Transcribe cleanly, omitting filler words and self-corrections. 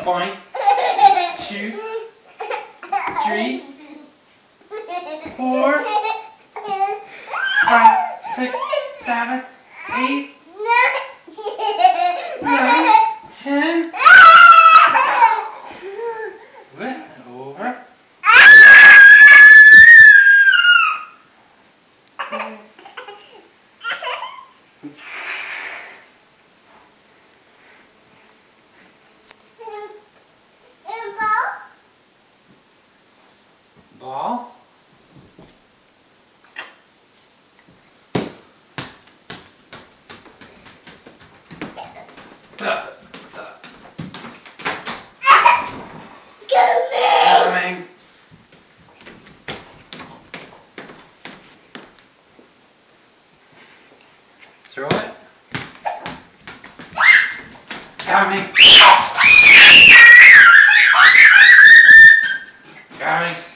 Point. 2, 3, 4, 5, 6, 7, 8, 9, 10. Good. Over. Ball. Coming. Throw it. Coming. Coming.